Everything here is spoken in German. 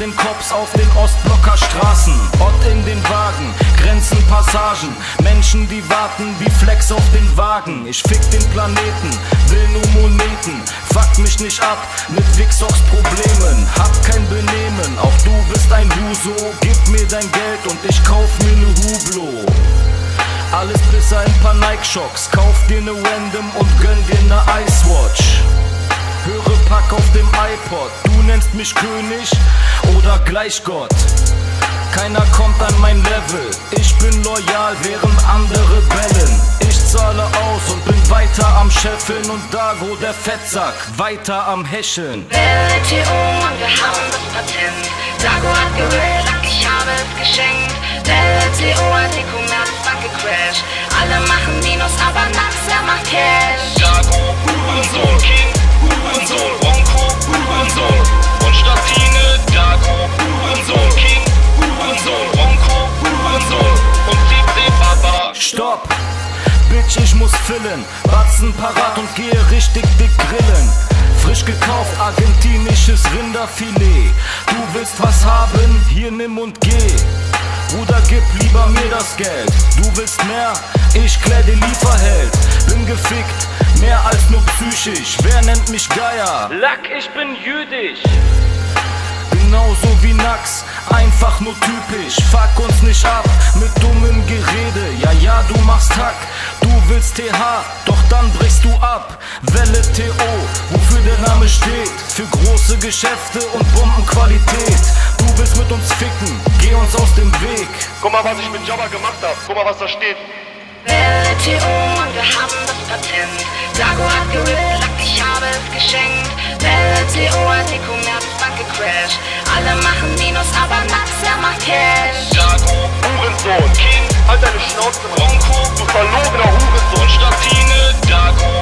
den Cops auf den Ostblocker Straßen. Ott in den Wagen, Grenzen, Passagen, Menschen, die warten wie Flex auf den Wagen. Ich fick den Planeten, will nur Moneten, fuck mich nicht ab mit Wichsochs Problemen. Hab kein Benehmen, auch du bist ein Huso. Gib mir dein Geld und ich kauf mir ne Hublot. Alles bis ein paar Nike-Shocks, kauf dir ne Random und gönn dir ne Icewatch. Höre Pack auf dem iPod, du nennst mich König oder Gleichgott. Keiner kommt an mein Level, ich bin loyal, während andere bellen. Ich zahle aus und bin weiter am Scheffeln und Dago, der Fettsack, weiter am Häscheln. WTO und wir haben das Patent. Dago hat gesagt, ich habe es geschenkt. WTO hat die Commerzbank gecrashed. Alle machen Minus, aber Nax, er macht Cash. Dago, Hurensohn, King, Hurensohn, Ronco, Hurensohn. Und Statine, Dago, Hurensohn, King, Hurensohn, Ronco, Hurensohn. Und Titre Baba. Stopp! Bitch, ich muss fillen, Batzen parat und gehe richtig dick grillen. Frisch gekauft, argentinisches Rinderfilet. Du willst was haben? Hier nimm und geh. Bruder, gib lieber mir das Geld. Du willst mehr? Ich klär den Lieferheld. Bin gefickt, mehr als nur psychisch. Wer nennt mich Geier? Lack, ich bin jüdisch. Genauso wie Nax, einfach nur typisch. Fuck uns nicht ab mit dummem Gerede. Ja, du machst Hack, du willst TH, doch dann brichst du ab. Welle TO, wofür der Name steht. Für große Geschäfte und Bombenqualität. Du willst mit uns ficken, geh uns aus dem Weg. Guck mal, was ich mit Jabba gemacht hab, guck mal, was da steht. WTO und wir haben das Patent. Dago hat gesagt, ich habe es geschenkt. WTO hat die Commerzbank gecrashed. Alle machen Minus, aber Nax, er macht Cash. Dago, Hurensohn, King, halt deine Schnauze, Ronco, du verlorener Hurensohn. Statine, Dago,